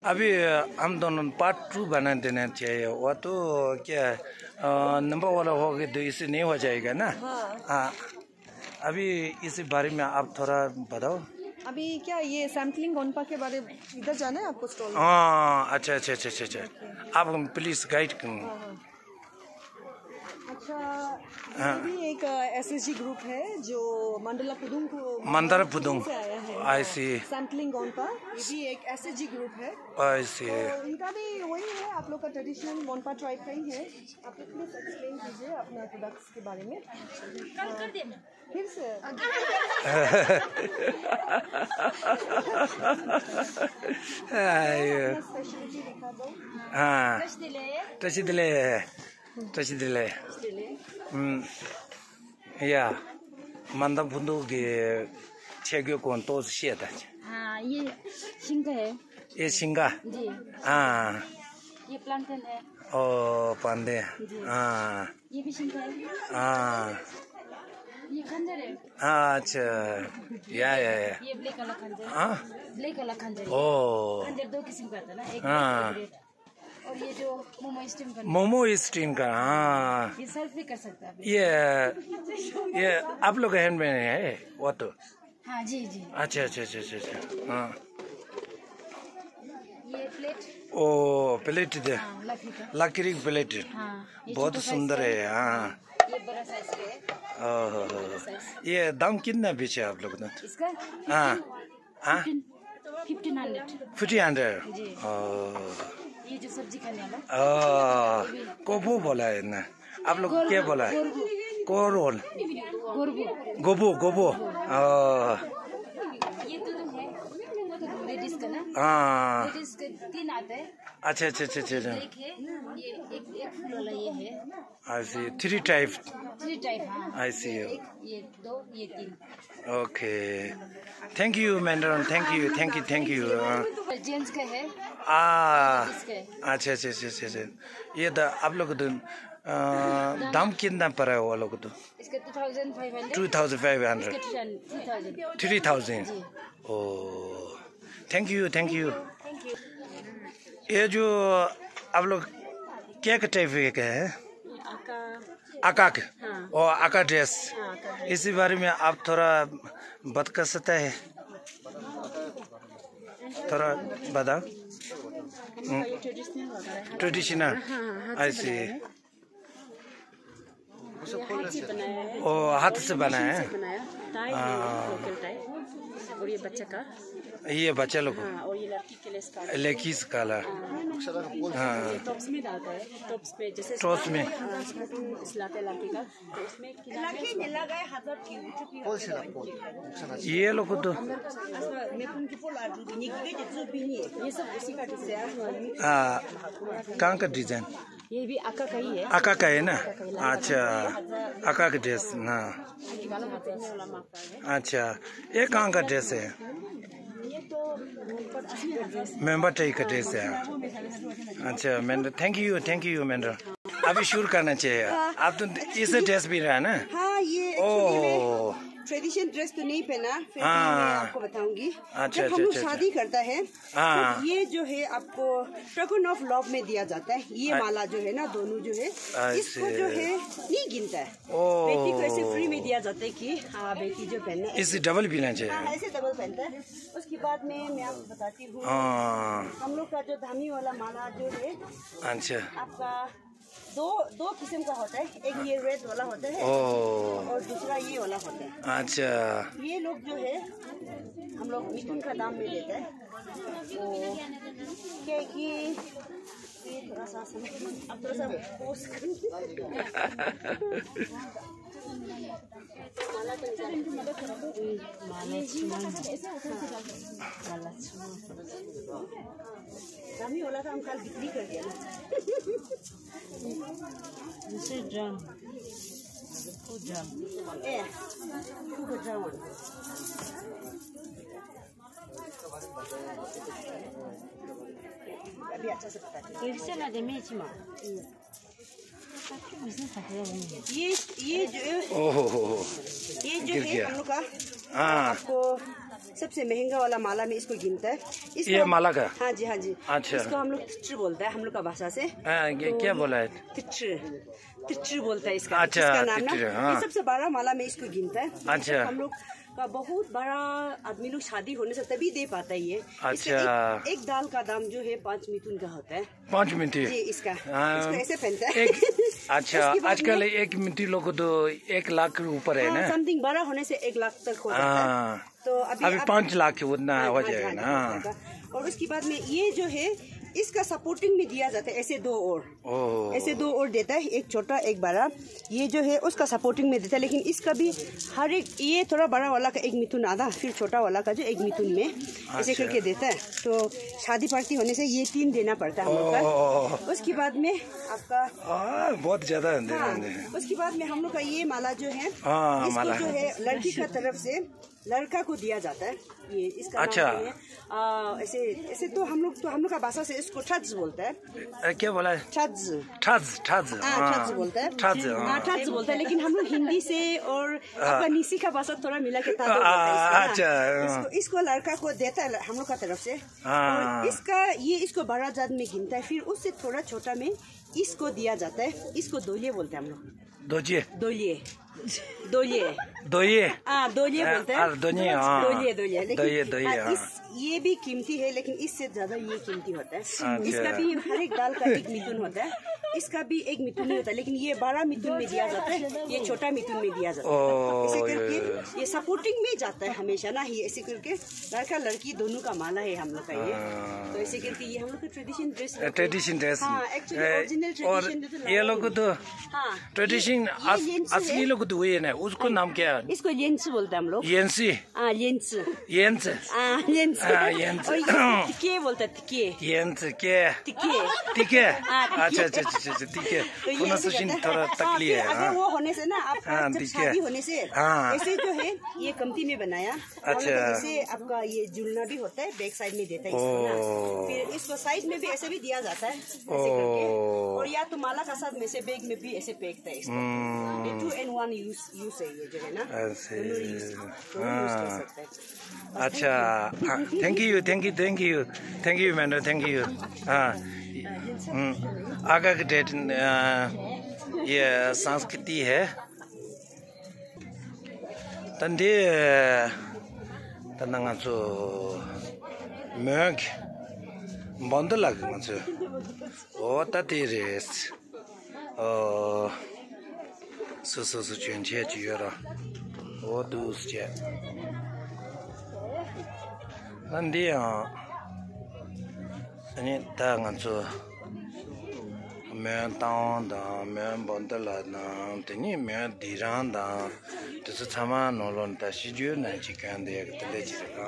अभी हम दोनों पार्ट 2 बना देना चाहिए। वो तो क्या नंबर वाला हो गया तो इससे नहीं हो जाएगा ना। हाँ अभी इस बारे में आप थोड़ा बताओ। अभी क्या ये सैम्पलिंग गोनपा के बारे में इधर जाना है आपको स्टॉल में? हाँ अच्छा अच्छा अच्छा अच्छा अच्छा आप प्लीज गाइड करें। अच्छा ये भी एक एसएसजी ग्रुप है जो मंडला पुदुंग से आया है। आई सी सैम्पलिंग गोनपा ये भी एक एसएसजी ग्रुप है। आई सी तो इनका भी वही है, आप लोग का ट्रेडिशनल गोनपा ट्राइब का ही है। आप प्लीज एक्सप्लेन कीजिए अपना प्रोडक्ट्स के बारे में। कर देना फिर से। स्पेशलिटी दिखा दो। हाँ टच दिले या मंदा बुंदू के छेगे कौन तो शेता। हाँ ये शिंगा है। ये शिंगा जी। हाँ ये प्लांटेन है। ओ पांडे। हाँ ये भी शिंगा है। हाँ ये खंजर है। अच्छा या ये ब्लैक वाला खंजर। हाँ ब्लैक वाला खंजर। ओ खंजर दो किस्म का था ना, एक हाँ और ये जो मोमो स्टीम का। हाँ ये सर्व भी कर सकता है। ये आप लोग हैंड में है वो तो। हाँ जी जी। अच्छा अच्छा अच्छा अच्छा अच्छा हाँ ये प्लेट। ओ प्लेट दे लकड़ी प्लेट। हाँ बहुत सुंदर है। हाँ ये बड़ा साइज का है। ये दाम कितना बेचे आप लोग ने इसका? हाँ हाँ 1500 जी। ये जो सब्जी खाने वाला कोबू बोला है ना आप लोग क्या बोला है? कोरोल गोबू गोबू ये तो है लेडीज का ना। हाँ लेडीज के 3 आते हैं। अच्छा अच्छा अच्छा अच्छा एक है ये एक फूल वाला ये है। आई सी 3 टाइप। हाँ आई सी ये 2 ये 3। Okay thank you madam thank you gents का है। अच्छा अच्छा अच्छा अच्छा ये तो आप लोग तो दाम कितना पड़ा है वो लोग तो? इसका 2500 3000। ओ थैंक यू ये जो आप लोग क्या टाइप का है? आका और आका ड्रेस इसी बारे में आप थोड़ा बात कर सकते हैं? थोड़ा बताओ। ट्रेडिशनल आई सी ओ हाथ से बनाया है। और ये बच्चा का ये बच्चा लोग और ये लड़की के लिए लड़की काला। हाँ टॉप्स में डालता है। टॉप्स पे जैसे टॉप्स में लाते लड़की का तो उसमें ये लोग तो ये सब उसी का डिजाइन। कहाँ का डिजाइन? ये भी आका का ही है। आका का है ना। अच्छा आका का ड्रेस ना। अच्छा ये कहाँ का ड्रेस है? मेंबर टाइप का ड्रेस है। अच्छा मेंबर थैंक यू मेंबर। अभी शुरू करना चाहिए। आप तो इस ड्रेस भी रहा ना। हाँ ये ट्रेडिशनल ड्रेस तो नहीं पहना फिर मैं आपको बताऊंगी। अच्छा, जब हम लोग शादी करता है तो ये जो है आपको टोकन ऑफ लव में दिया जाता है। ये माला जो है ना दोनों जो है इसको जो है नहीं गिनता है। बेटी को ऐसे फ्री में दिया जाता है कि हाँ बेटी जो पहने इसे डबल पहनना चाहिए। हाँ ऐसे डबल पहनता है। उसके बाद में मैं आपको बताती हूँ हम लोग का जो धामी वाला माला जो है अच्छा आपका दो किस्म का होता है। एक ये रेड वाला होता है और दूसरा ये वाला होता है। अच्छा ये लोग जो है हम लोग मिथुन का दाम में देता है तो क्या कि ये थोड़ा सा अब थोड़ा सा पोस्ट दामी वाला का हम कल बिक्री कर दिया ना। ड्रम अभी अच्छा से पता ये जो है हम लोग का आपको सबसे महंगा वाला माला में इसको गिनता है। ये माला का? हाँ जी, हाँ जी। अच्छा। इसको हम लोग तिच्चर बोलता है हम लोग का भाषा से। क्या बोला है? तिच्चर बोलता है इसका। अच्छा, इसका नाम ना हाँ। ये सबसे बड़ा माला में इसको गिनता है। अच्छा। हम लोग का बहुत बड़ा आदमी लोग शादी होने से तभी दे पाता है ये। अच्छा। एक दाल का दाम जो है 5 मिथुन का होता है। 5 मिनटी जी, इसको ऐसे पहनता है। अच्छा, आजकल 1 मिनटी लोग तो 1 लाख के ऊपर है ना? समथिंग बड़ा होने से 1 लाख तक हो जाता है। तो अभी 5 लाख उतना हो जाएगा ना। और उसके बाद में ये जो है इसका सपोर्टिंग में दिया जाता है ऐसे 2 और देता है, एक छोटा एक बड़ा। ये जो है उसका सपोर्टिंग में देता है, लेकिन इसका भी हर एक ये थोड़ा बड़ा वाला का 1 मिथुन आधा, फिर छोटा वाला का जो 1 मिथुन में ऐसे करके देता है। तो शादी पार्टी होने से ये 3 देना पड़ता है हम लोग का। उसके बाद में आपका बहुत ज्यादा उसके बाद में हम लोग का ये माला जो है इसको जो है लड़की का तरफ से लड़का को दिया जाता है। ये इसका अच्छा। नाम है ऐसे तो हम लोग का भाषा से इसको ठज बोलता है। क्या बोला है? ठज बोलता है। ठज बोलता है, लेकिन हम लोग हिंदी से और आपका निसी का भाषा थोड़ा मिला के अच्छा। इसको लड़का को देता है हम लोग का तरफ से। और इसको बड़ा जात में गिनता है, फिर उससे थोड़ा छोटा में इसको दिया जाता है। इसको दोलिये बोलते हैं हम लोग। दोलिये बोलते हैं। लेकिन ये भी कीमती है, लेकिन इससे ज्यादा ये कीमती होता है। इसका भी हर एक दाल का 1 मिथुन होता है, इसका भी 1 मिथुन होता है, लेकिन ये बड़ा मिथुन में दिया जाता है, ये छोटा मिथुन में दिया जाता है। ऐसे करके ये सपोर्टिंग में जाता है हमेशा ना। ये ऐसे करके लड़का लड़की दोनों का माला है हम लोग का ये। तो ऐसे करके ये हम लोग का ट्रेडिशन ड्रेस। और ये लोग तो ट्रेडिशन असली लोग तो वही है ना, उसको नाम क्या है? इसको येंस बोलते हैं हम लोग। येंसी? येंस। तिके बोलते हैं, तिके। येंस के? तिके। अच्छा, तिके। प्रोनाउंसिएशन थोड़ा तकली है। अगर वो होने से ना आपका जब शादी होने से ऐसे जो है ये कमती में बनाया। अच्छा। जैसे आपका ये जुलना भी होता है, बैक साइड में देता है इसको ना। फिर इसको साइड में भी ऐसे भी दिया जाता है ऐसे करके। और या तो माला का साथ में से बैग में भी ऐसे फेंकता है इसको। 2 in 1 यूज है ये जो है ना। अच्छा, थैंक यू मैंने, थैंक यू। आगे के डेट ये संस्कृति है तंदे तंगा जो मैग बंद लग मुझे ओ ततीरेस सो चुनचे चुरा ओ दूसरे तंदे अनि तंगा जो मैं ताऊं दा मैं बंद लाना तनी मैं धीरान दा तो sama nolon ta shiju na chikan de tele chika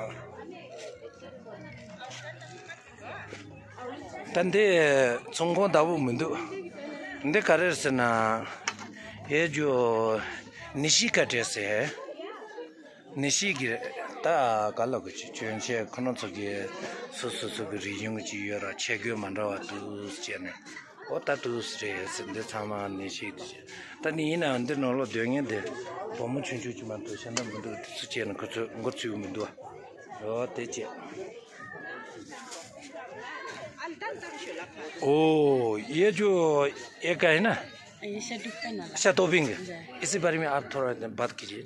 tande chonggo dabu mundu inde karesna ye jo nishi ka dress hai nishi gi ta kala ku chunche khono tsoge su ri yung ji yora chegyo manra tu chene o ta tu stress de sama nishi tani ina ande nolo dyenge de bomu chunchu man to shanda mundu su chene ko ngotsu mundu o te che ओ ये जो एक है ना शतोबिंग इसी बारे में आप थोड़ा बात कीजिए।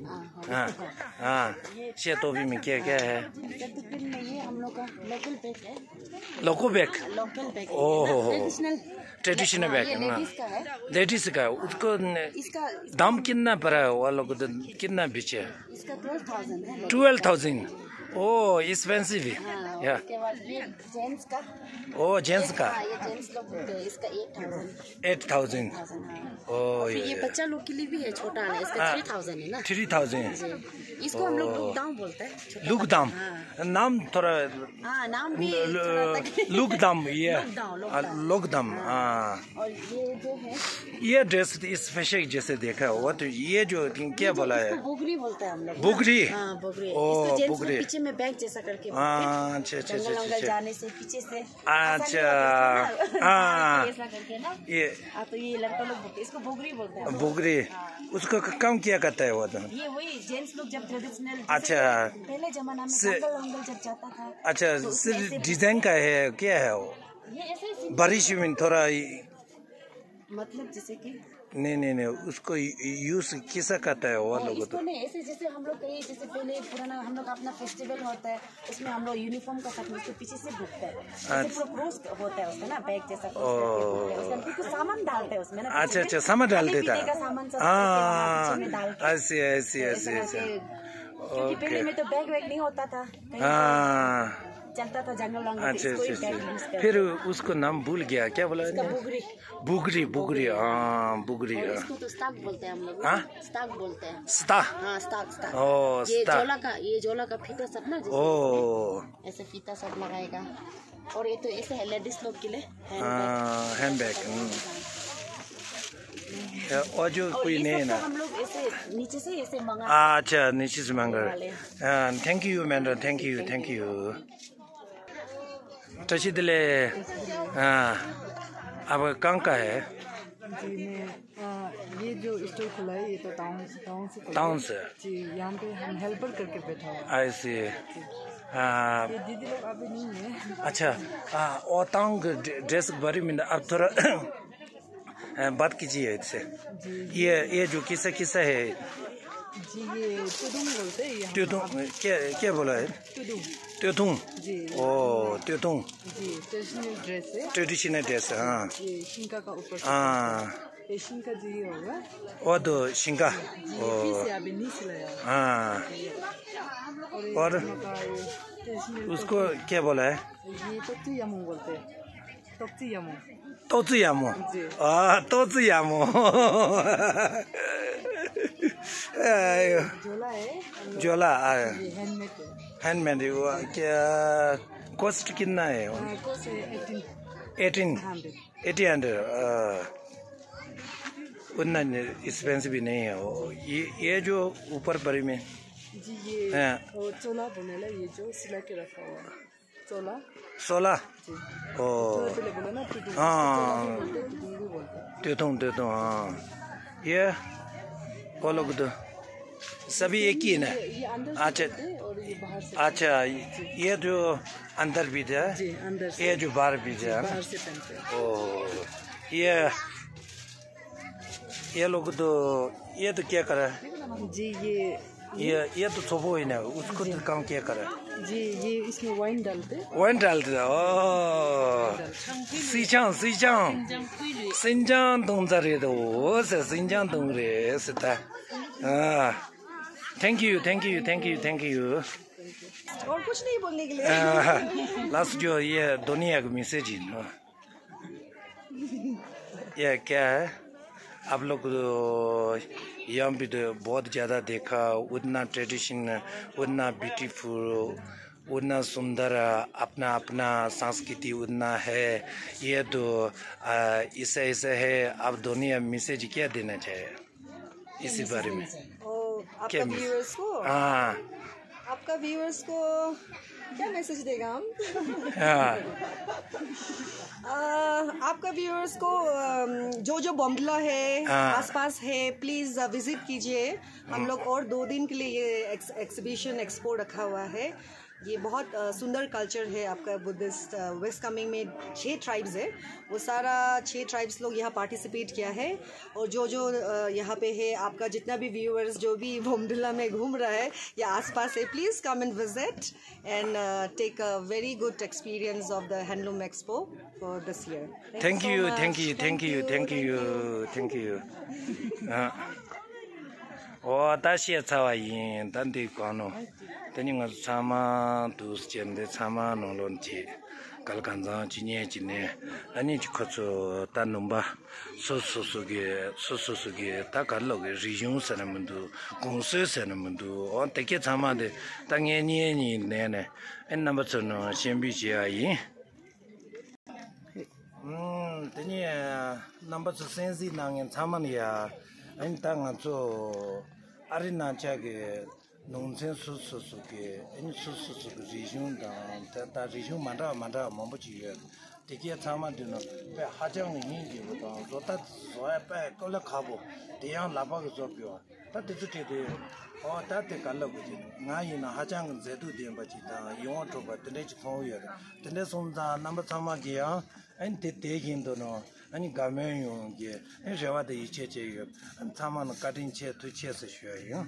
हाँ शतोबिंग में क्या क्या है? ये हम लोग का लोकल बैग ओह ट्रेडिशनल बैग लेडीज का उसको दाम कितना पड़ा है वो लोग कितना बेचे? 12,000 ओ एक्सपेंसिव है या जेंट्स का ओ जेंट्स का ये जेंट्स लोग इसका 8,000 ओ ये बच्चा लोग के लिए भी है छोटा है इसका 3,000 है ना 3,000 इसको हम लोग लुकदाम बोलते हैं लुकदाम नाम थोड़ा नाम भी लुकदाम ये लुकदाम और ये जो है ये ड्रेस इस फैशन जैसे देखा वो तो ये जो क्या बोला है बुगरी बोलते हैं हम लोग बुगरी बुगरी ओ बुगरी पीछे में बैग जैसा करके अच्छा जंगल जाने से पीछे से अच्छा ऐसा करके ना ये तो ये लड़का लोग बोलते इसको बोगरी बोलते हैं बुगरी उसको काम किया करता है वो तो ये वही जेंट्स लोग जब ट्रेडिशनल अच्छा पहले जमाना में जंगल जब जाता था अच्छा सिर्फ डिजाइन का है क्या है वो ये ऐसे बारिश में थोड़ा मतलब जैसे कि नहीं उसको यूज किसा करता है वो लोग तो नहीं ऐसे जैसे हम लोग कहीं जैसे पहले पुराना हम लोग अपना फेस्टिवल होता है उसमें हम लोग यूनिफॉर्म का साथ उसके पीछे से बुकता है पूरा क्रॉस होता है उसका ना बैग जैसा उसका कुछ सामान डालते हैं उसमें ना अच्छा सामान डाल देता है ऐसे क्योंकि पहले में तो बैग वैग नहीं होता था चलता था जंगल अच्छा फिर उसको नाम भूल गया क्या बोला बुगरी बुगरी हाँ बुगरी इसको तो स्टाक बोलते हैं हम लोग स्टाक बोलते हैं स्टाक ओ ये जोला का फीता सब ना ओ ऐसे फीता सब लगाएगा और ये तो ऐसे है लेडीज लोग के लिए हैंडबैग और जो कोई नहीं ना हम लोग ऐसे नीचे से ऐसे मंगा अच्छा नीचे से मांगा थैंक यू मैंडो थैंक यू तो दिले अब कहाँ का है ये जो स्टोर खुला है ये तो टाउन से जी यहाँ पे हम हेल्पर करके बैठा हुआ ऐसे दीदी लोग अभी नहीं है अच्छा और टाउन ड्रेस के बारे में अब थोड़ा बात कीजिए इससे ये जो किस्सा है जी ये तुदुंग बोलते हैं त्योतुंग क्या बोला है त्योतुंग जी ओ त्योतुंग जी ट्रेडिशनल ड्रेस हाँ ये शिंका का ऊपर ये शिंका जी होगा वो तो शिंका अभी नहीं सिलाया हाँ और उसको क्या बोला है ये तोत्सु यामू बोलते हैं तोत्सु यामू जोला हैंडमेड क्या कॉस्ट कितना है 1800 उतना एक्सपेंसिव भी नहीं है वो ये जो ऊपर परी में जी ये चोला बनेला ये जो सिला के रखा हुआ है सोला ओ हाँ त्योतुंग हाँ ये वो लोग तो सभी एक ही ना अच्छा ये जो अंदर भी है ये जो बाहर भी है ओ ये लोग तो ये तो क्या करे जी ये तो सोफो ही ना उसको तो काम क्या करे जी ये इसमें वाइन डालते सिंजान तुम रे तो से सिंजान तुम रे सेता थैंक यू और कुछ नहीं बोलने के लिए लास्ट जो ये दुनिया का मैसेज है ये क्या है आप लोग यहाँ भी तो बहुत ज़्यादा देखा उतना ट्रेडिशन उतना ब्यूटीफुल उतना सुंदर अपना संस्कृति उतना है ये तो ऐसे है आप दुनिया मैसेज क्या देना चाहिए इसी बारे में आपका व्यूअर्स को आपका व्यूअर्स को क्या मैसेज देगा हम आपका व्यूअर्स को जो बॉम्बला है आसपास है प्लीज विजिट कीजिए हम लोग और 2 दिन के लिए ये एग्जीबिशन एक्सपो रखा हुआ है ये बहुत सुंदर कल्चर है आपका बुद्धिस्ट वेस्ट कमिंग में 6 ट्राइब्स है वो सारा 6 ट्राइब्स लोग यहाँ पार्टिसिपेट किया है और जो यहाँ पे है आपका जितना भी व्यूअर्स जो भी बोमडिला में घूम रहा है या आसपास है please come and visit and take a very good experience of the handloom expo for this year thank you 다시에 차와인 단디 관노 되는 차마 두스젠데 차마 논론지 갈간자 지니에지네 아니 지코초 단놈바 소소소게 다갈로게 리중 사람도 공수 사람도 어떻게 차마데 당연히 네네 엔나버처럼 신비지아이 되니 넘버 3 나게 차마니야 안땅아조 아리나 자게 농생 수수수게 아니 수수수 리중다 다 리중 만다 뭐지요 되게 참아도는 배 하정이 인지보다 좋다 좋아 배 걸려 가고 대양 라바가 줘요 다 뜻대로 다때 갈라고지 나이나 하장 제도 된 바지다 영어 줘봐 되지 포요 근데 손자 넘버 참아기야 아니 대대긴도는 아니 가면 용게 제와도 이체제 참아는 가딘체 투체스 쉬어요